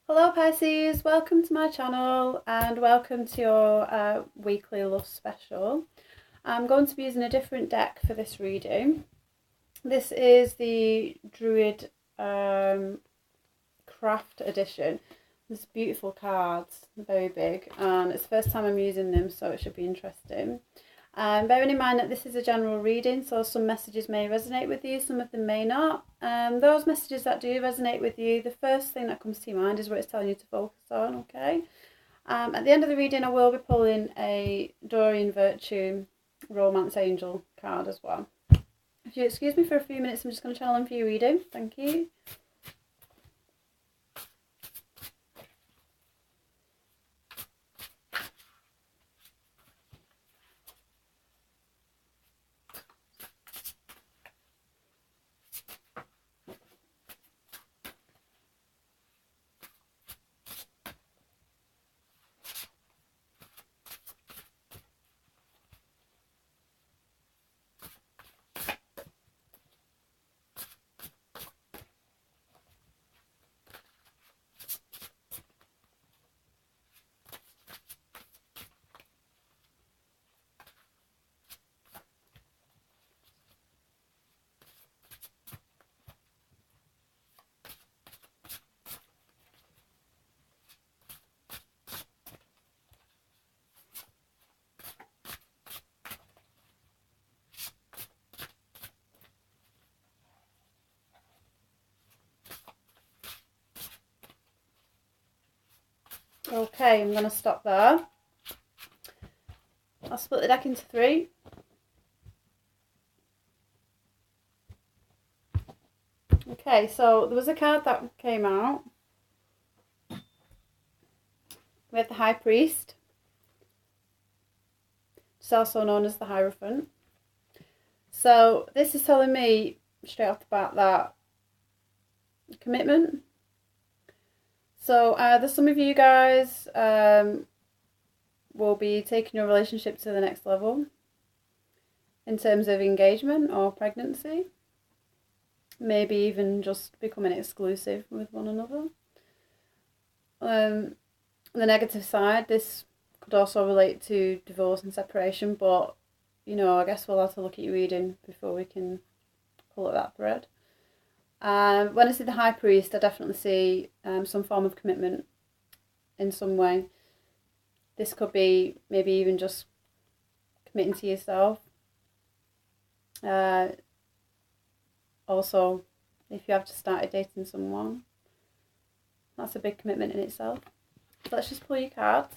Hello Pisces, welcome to my channel and welcome to your weekly love special. I'm going to be using a different deck for this reading. This is the Druid Craft edition. There's beautiful cards, very big, and it's the first time I'm using them, so it should be interesting. Bearing in mind that this is a general reading, so some messages may resonate with you, some of them may not. Those messages that do resonate with you, the first thing that comes to your mind is what it's telling you to focus on, okay? At the end of the reading, I will be pulling a Dorian Virtue Romance Angel card as well. If you excuse me for a few minutes, I'm just going to channel in for your reading. Thank you. Okay, I'm going to stop there. I'll split the deck into three. Okay, so there was a card that came out. We have the High Priest. It's also known as the Hierophant. So this is telling me straight off the bat that commitment. So either some of you guys will be taking your relationship to the next level in terms of engagement or pregnancy. Maybe even just becoming exclusive with one another. On the negative side, this could also relate to divorce and separation, but you know, I guess we'll have to look at your reading before we can pull at that thread. When I see the High Priest, I definitely see some form of commitment in some way. This could be maybe even just committing to yourself. Also, if you have just started dating someone, that's a big commitment in itself. So let's just pull your cards.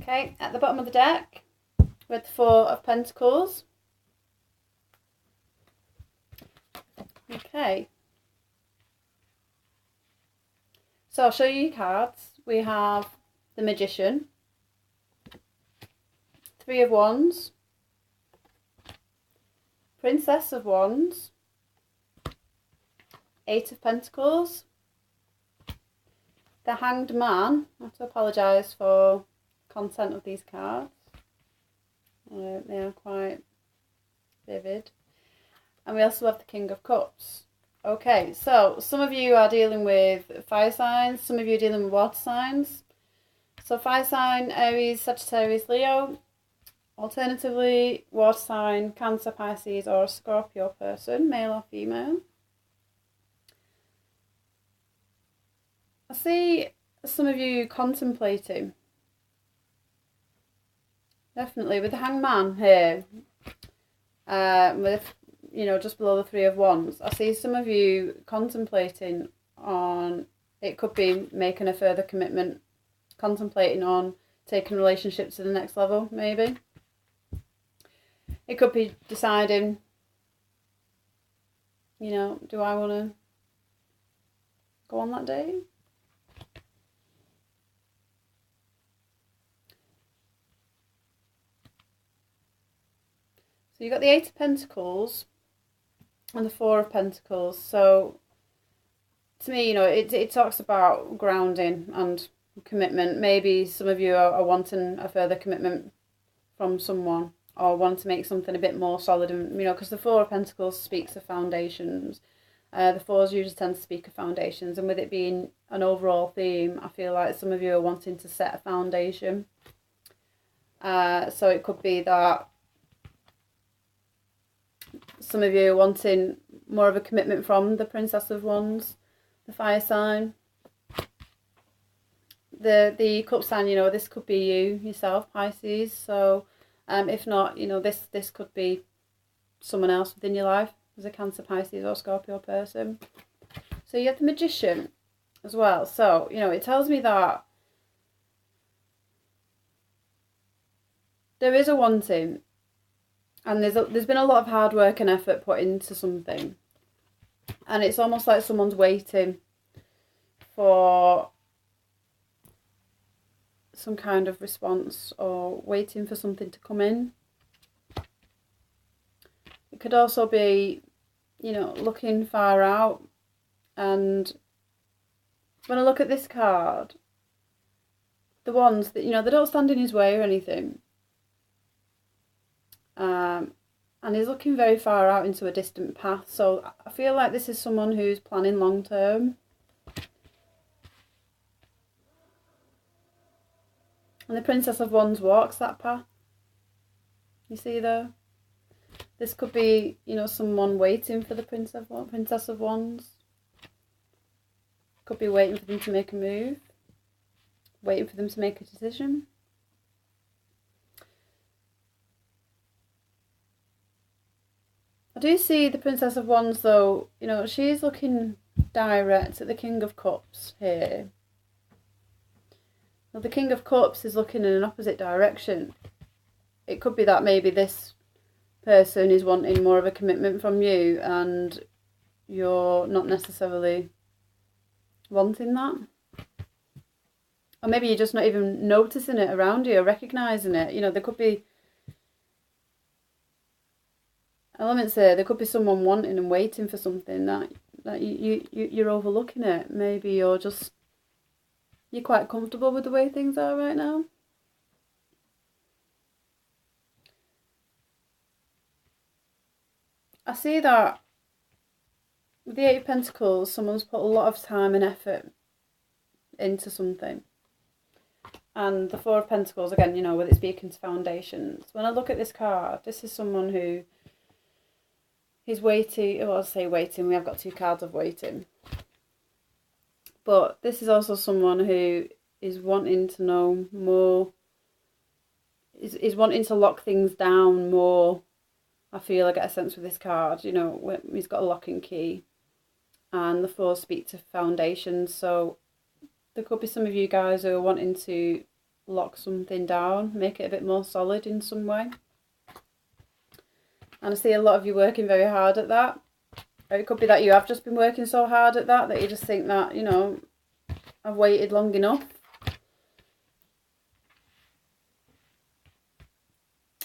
Okay, at the bottom of the deck, with the Four of Pentacles. Okay. So I'll show you your cards. We have the Magician, Three of Wands, Princess of Wands, Eight of Pentacles, the Hanged Man. I have to apologise for content of these cards. They are quite vivid. And we also have the King of Cups. Okay, so some of you are dealing with fire signs, some of you are dealing with water signs. So fire sign, Aries, Sagittarius, Leo. Alternatively, water sign, Cancer, Pisces, or a Scorpio person, male or female. I see some of you contemplating. Definitely, with the Hangman here, with, you know, just below the Three of Wands, I see some of you contemplating on, it could be making a further commitment, contemplating on taking relationships to the next level, maybe. It could be deciding, you know, do I want to go on that date? So you've got the Eight of Pentacles and the Four of Pentacles. So to me, you know, it talks about grounding and commitment. Maybe some of you are wanting a further commitment from someone, or want to make something a bit more solid, and you know, because the Four of Pentacles speaks of foundations. The fours usually tend to speak of foundations, and with it being an overall theme, I feel like some of you are wanting to set a foundation. So it could be that some of you are wanting more of a commitment from the Princess of Wands, the fire sign. The cup sign, you know, this could be you yourself, Pisces. So if not, you know, this could be someone else within your life. There's a Cancer, Pisces or Scorpio person. So you have the Magician as well. So, you know, it tells me that there is a wanting, and there's been a lot of hard work and effort put into something, and it's almost like someone's waiting for some kind of response, or waiting for something to come in. It could also be, you know, looking far out. And when I look at this card, the ones that, you know, they don't stand in his way or anything. And he's looking very far out into a distant path. So I feel like this is someone who's planning long term. And the Princess of Wands walks that path. You see there? This could be, you know, someone waiting for the Princess of Wands. Could be waiting for them to make a move. Waiting for them to make a decision. I do see the Princess of Wands though, you know, she's looking direct at the King of Cups here. Now the King of Cups is looking in an opposite direction. It could be that maybe this person is wanting more of a commitment from you, and you're not necessarily wanting that. Or maybe you're just not even noticing it around you or recognising it. You know, there could be elements there. There could be someone wanting and waiting for something that you're overlooking it. Maybe you're quite comfortable with the way things are right now. I see that with the Eight of Pentacles, someone's put a lot of time and effort into something. And the Four of Pentacles, again, you know, with it speaking to foundations. When I look at this card, this is someone who is waiting. Well, I'll say waiting. We have got two cards of waiting. But this is also someone who is wanting to know more, is wanting to lock things down more. I feel I get a sense with this card, you know, he's got a lock and key, and the fours speak to foundations. So there could be some of you guys who are wanting to lock something down, make it a bit more solid in some way. And I see a lot of you working very hard at that. Or it could be that you have just been working so hard at that you just think that, you know, I've waited long enough.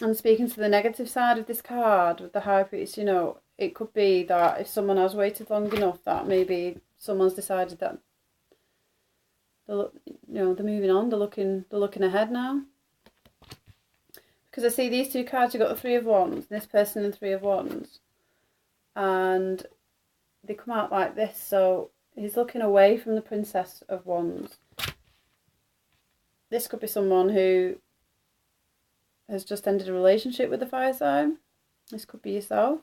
And speaking to the negative side of this card with the High Priest, you know, it could be that if someone has waited long enough, that maybe someone's decided that they're moving on, they're looking ahead now. Because I see these two cards, you've got the Three of Wands, this person and Three of Wands, and they come out like this. So he's looking away from the Princess of Wands. This could be someone who has just ended a relationship with a fire sign. This could be yourself.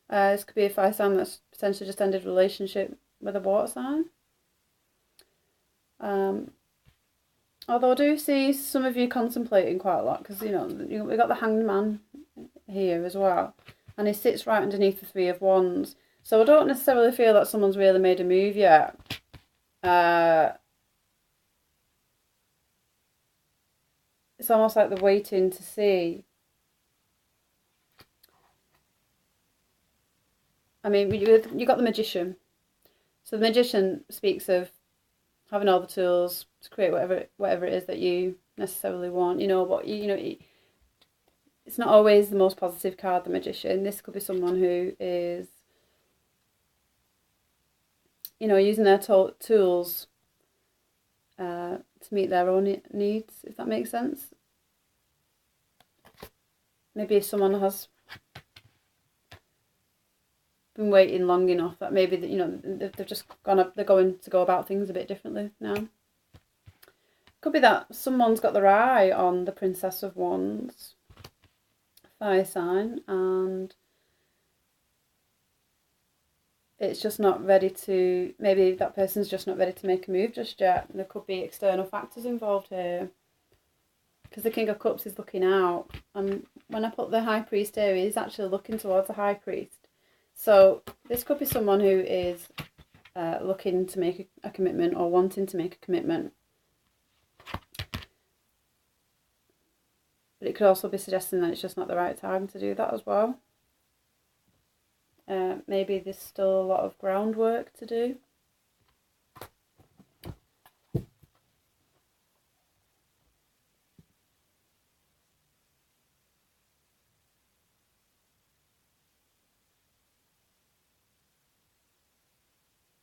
This could be a fire sign that's potentially just ended a relationship with a water sign. Although I do see some of you contemplating quite a lot, because, you know, we've got the Hanged Man here as well, and he sits right underneath the Three of Wands. So I don't necessarily feel that someone's really made a move yet. It's almost like they're waiting to see. I mean, you got the Magician. So the Magician speaks of having all the tools to create whatever it is that you necessarily want. You know, but you know, it's not always the most positive card, the Magician. This could be someone who is you know, using their tools to meet their own needs, if that makes sense. Maybe if someone has been waiting long enough, that maybe, you know, they've just they're going to go about things a bit differently now. Could be that someone's got their eye on the Princess of Wands, fire sign, and it's just not ready to, maybe that person's just not ready to make a move just yet. There could be external factors involved here, because the King of Cups is looking out, and when I put the High Priest here, he's actually looking towards the High Priest. So this could be someone who is looking to make a commitment or wanting to make a commitment. But it could also be suggesting that it's just not the right time to do that as well. Maybe there's still a lot of groundwork to do.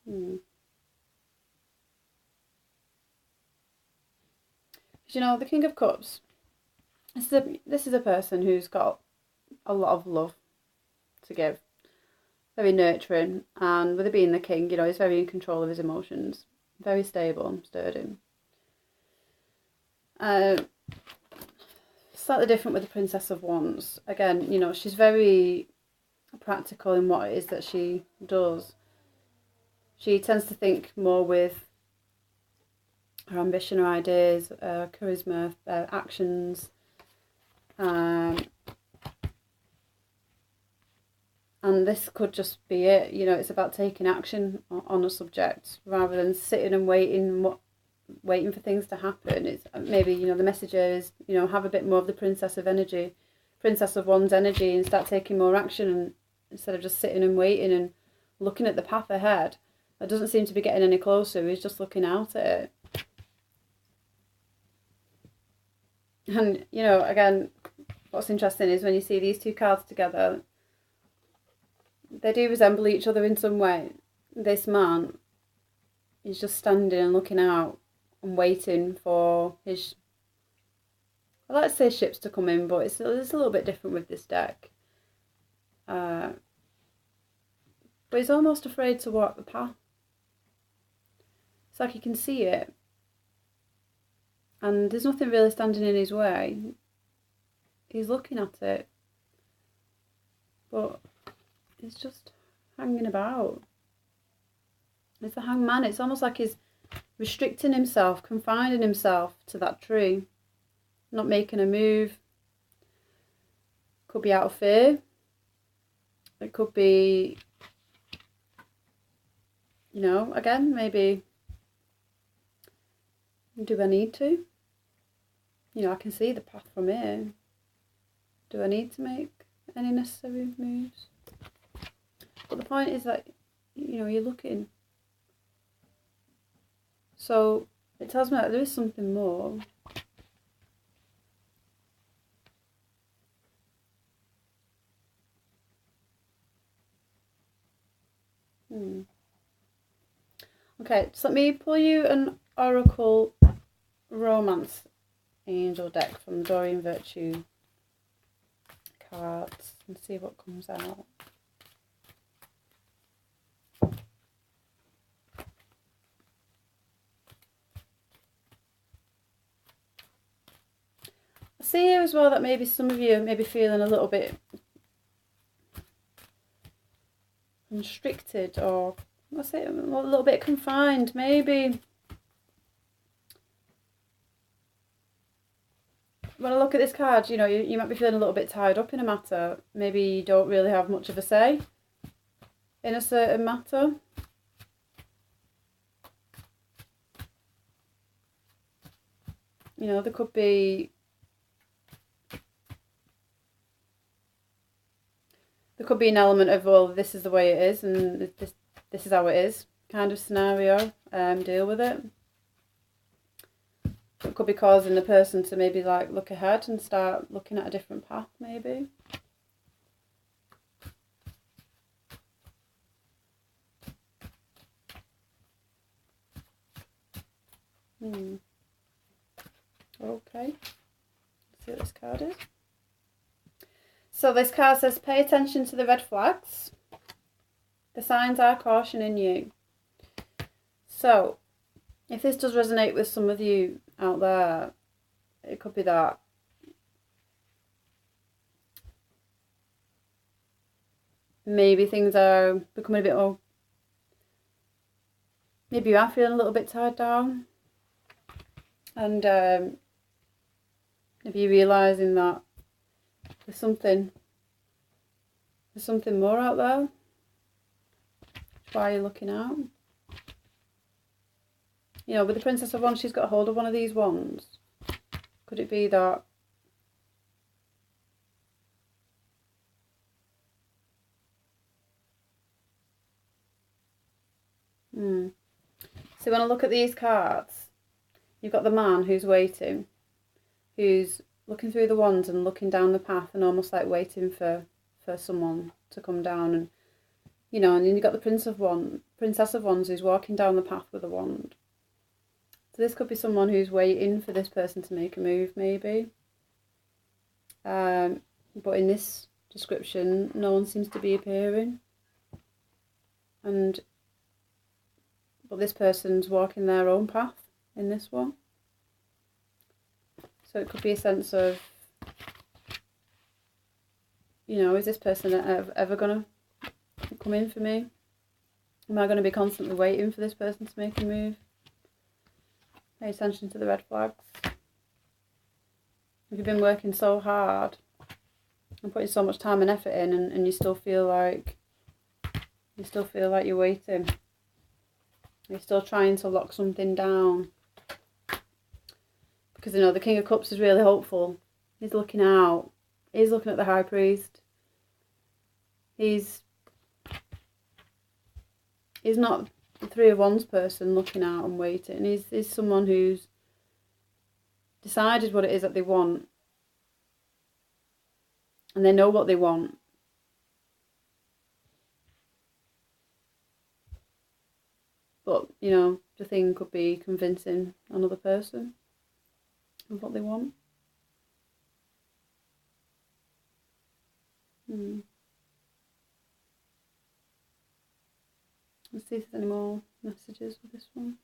You know, the King of Cups, this is a person who's got a lot of love to give. Very nurturing, and with it being the king, you know, he's very in control of his emotions. Very stable and sturdy. Slightly different with the Princess of Wands. Again, you know, she's very practical in what it is that she does. She tends to think more with her ambition, her ideas, charisma, actions. And this could just be it. You know, it's about taking action on a subject rather than sitting and waiting for things to happen. It's maybe, you know, the message is, you know, have a bit more of the Princess of Wands energy, and start taking more action, and instead of just sitting and waiting and looking at the path ahead. That doesn't seem to be getting any closer. He's just looking out at it. And, you know, again, what's interesting is when you see these two cards together, they do resemble each other in some way. This man is just standing and looking out and waiting for his, I like to say ships to come in, but it's a little bit different with this deck. But he's almost afraid to walk the path. It's like he can see it, and there's nothing really standing in his way. He's looking at it, but he's just hanging about. It's the hangman. It's almost like he's restricting himself, confining himself to that tree, not making a move. Could be out of fear. It could be, you know, again, maybe, do I need to? You know, I can see the path from here. Do I need to make any necessary moves? But the point is that, you know, you're looking. So it tells me that there is something more. Okay, so let me pull you an Oracle Romance Angel deck from Doreen Virtue cards and see what comes out. I see here as well that maybe some of you may be feeling a little bit constricted, or what's it, a little bit confined, maybe. When I look at this card, you know, you might be feeling a little bit tied up in a matter. Maybe you don't really have much of a say in a certain matter. You know, there could be an element of, well, this is the way it is, and this is how it is kind of scenario. Deal with it. It could be causing the person to maybe like look ahead and start looking at a different path, maybe. Okay. Let's see what this card is. So this card says, pay attention to the red flags. The signs are cautioning you. So, if this does resonate with some of you out there, it could be that maybe things are becoming a bit more, maybe you are feeling a little bit tied down, and maybe you're realising that there's something more out there. That's why you're looking out. You know, with the Princess of Wands, she's got hold of one of these wands. Could it be that So when I look at these cards, you've got the man who's waiting, who's looking through the wands and looking down the path and almost like waiting for someone to come down, and you know, and then you've got the Princess of Wands who's walking down the path with a wand. So this could be someone who's waiting for this person to make a move, maybe. But in this description, no one seems to be appearing, but this person's walking their own path in this one. So it could be a sense of, you know, is this person ever going to come in for me? Am I going to be constantly waiting for this person to make a move? Pay attention to the red flags. If you've been working so hard and putting so much time and effort in, and you still feel like you're waiting, you're still trying to lock something down, because you know the King of Cups is really hopeful. He's looking out. He's looking at the High Priest. He's not the Three of Wands person looking out and waiting. He's someone who's decided what it is that they want, and they know what they want. But, you know, the thing could be convincing another person of what they want. Let's see if there's any more messages with this one.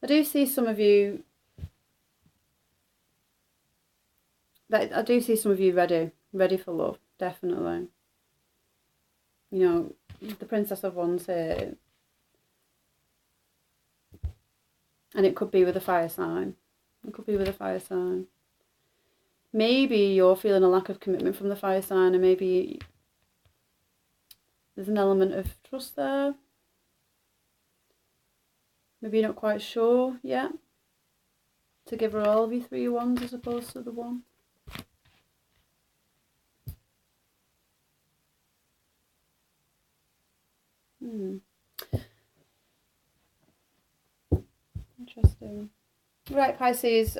I do see some of you ready for love, definitely. You know, the Princess of Wands here, and it could be with a fire sign. Maybe you're feeling a lack of commitment from the fire sign, and maybe there's an element of trust there. Maybe you're not quite sure yet to give her all of your Three of Wands as opposed to the one. Interesting. Right, Pisces.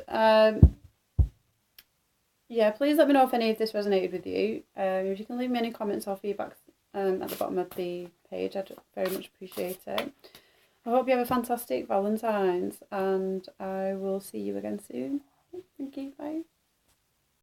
Yeah, please let me know if any of this resonated with you. If you can leave me any comments or feedback at the bottom of the page, I'd very much appreciate it. I hope you have a fantastic Valentine's, and I will see you again soon. Thank you. Bye.